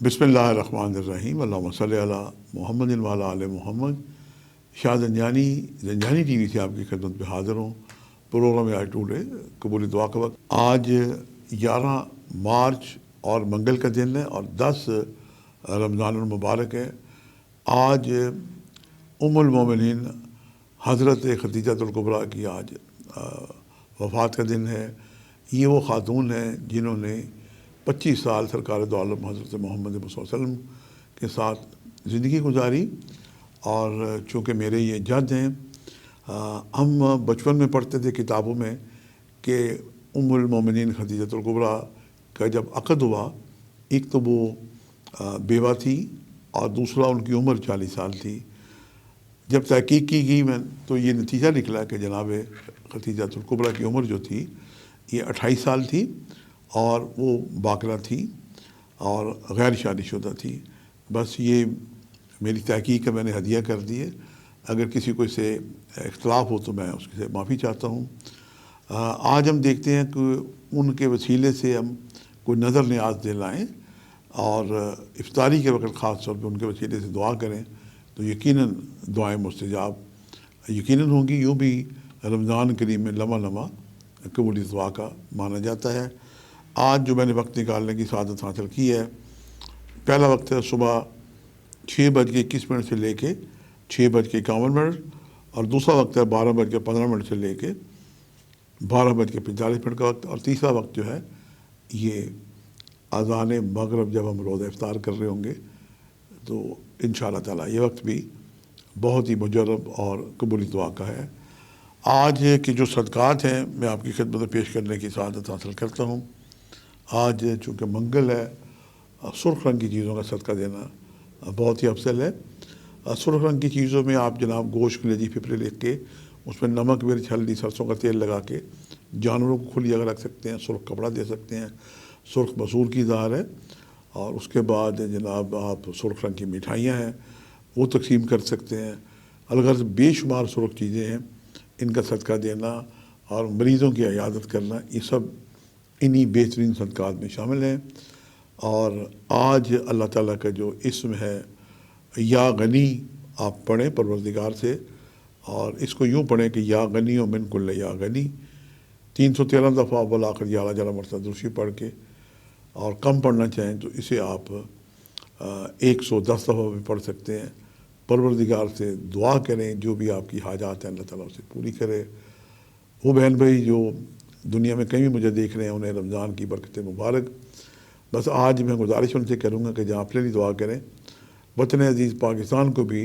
بسم اللہ الرحمن الرحیم، اللہم صلی علی محمد وعلی آل محمد۔ شاہ زنجانی ٹی وی سے آپ کی خدمت میں حاضر ہوں۔ پروگرام آج ٹوڈے قبولی دعا کا وقت۔ آج 11 مارچ اور منگل کا دن ہے اور 10 رمضان المبارک ہے۔ آج ام المومنین حضرت خدیجہ الکبریٰ کی آج وفات کا دن ہے۔ یہ وہ خاتون ہیں جنہوں نے 25 سال سرکار دو عالم حضرت محمد صلی اللہ علیہ وسلم کے ساتھ زندگی گزاری، اور چونکہ میرے یہ جد ہیں، ہم بچپن میں پڑھتے تھے کتابوں میں کہ ام المومنین خدیجہ الکبریٰ کا جب عقد ہوا، ایک تو وہ بیوہ تھی اور دوسرا ان کی عمر 40 سال تھی۔ جب تحقیق کی گئی میں تو یہ نتیجہ نکلا کہ جناب خدیجہ الکبریٰ کی عمر جو تھی یہ 28 سال تھی، اور وہ باکرہ تھی اور غیر شادی شدہ تھی۔ بس یہ میری تحقیق کا میں نے ہدیہ کر دی ہے۔ اگر کسی کو اس سے اختلاف ہو تو میں اس سے معافی چاہتا ہوں۔ آج ہم دیکھتے ہیں کہ ان کے وسیلے سے ہم کوئی نظر نیاز دلائیں اور افطاری کے وقت خاص طور پہ ان کے وسیلے سے دعا کریں تو یقیناً دعائیں مستجاب یقیناً ہوں گی۔ یوں بھی رمضان کریم میں لمحہ لمحہ قبولی دعا کا مانا جاتا ہے۔ آج جو میں نے وقت نکالنے کی سعادت حاصل کی ہے، پہلا وقت ہے صبح 6:21 سے لے کے 6:51، اور دوسرا وقت ہے 12:15 سے لے کے 12:45 کا وقت، اور تیسرا وقت جو ہے یہ اذان مغرب جب ہم روزہ افطار کر رہے ہوں گے تو انشاءاللہ تعالیٰ یہ وقت بھی بہت ہی مجرب اور قبولی دعا کا ہے۔ آج کے جو صدقات ہیں میں آپ کی خدمت میں پیش کرنے کی سعادت حاصل کرتا ہوں۔ آج چونکہ منگل ہے، سرخ رنگ کی چیزوں کا صدقہ دینا بہت ہی افضل ہے۔ سرخ رنگ کی چیزوں میں آپ جناب گوشت، کلیجی، پھپھڑے لے کے اس میں نمک، مرچ، ہلدی، سرسوں کا تیل لگا کے جانوروں کو کھلی جگہ رکھ سکتے ہیں، سرخ کپڑا دے سکتے ہیں، سرخ مسور کی اظہار ہے، اور اس کے بعد جناب آپ سرخ رنگ کی مٹھائیاں ہیں وہ تقسیم کر سکتے ہیں۔ الغرض بے شمار سرخ چیزیں ہیں، ان کا صدقہ دینا اور مریضوں کی عیادت کرنا، یہ سب انہی بہترین صدقات میں شامل ہیں۔ اور آج اللہ تعالیٰ کا جو اسم ہے یا غنی، آپ پڑھیں پروردگار سے، اور اس کو یوں پڑھیں کہ یا غنی و من کل یا غنی 313 دفعہ بالآخر 11 مرتبہ درشی پڑھ کے، اور کم پڑھنا چاہیں تو اسے آپ 110 دفعہ بھی پڑھ سکتے ہیں۔ پروردگار سے دعا کریں، جو بھی آپ کی حاجات ہیں اللہ تعالیٰ اسے پوری کرے۔ وہ بہن بھائی جو دنیا میں کہیں بھی مجھے دیکھ رہے ہیں انہیں رمضان کی برکت مبارک۔ بس آج میں گزارش ان سے کروں گا کہ جہاں اپنے لیے دعا کریں، وطن عزیز پاکستان کو بھی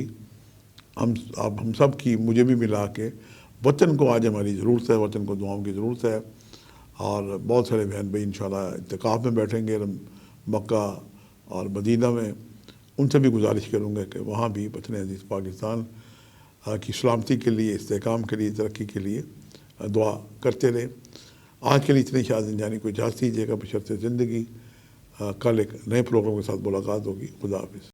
ہم سب کی، مجھے بھی ملا کے، وطن کو آج ہماری ضرورت ہے، وطن کو دعاؤں کی ضرورت ہے۔ اور بہت سارے بہن بھائی انشاءاللہ اعتکاف میں بیٹھیں گے مکہ اور مدینہ میں، ان سے بھی گزارش کروں گا کہ وہاں بھی وطن عزیز پاکستان کی سلامتی کے لیے، استحکام کے لیے، ترقی کے لیے دعا کرتے رہیں۔ آج کے لیے اتنے شاہ زنجانی کو اجازت دیجیے گا بشرط زندگی۔ کل ایک نئے پروگرام کے ساتھ ملاقات ہوگی۔ خدا حافظ۔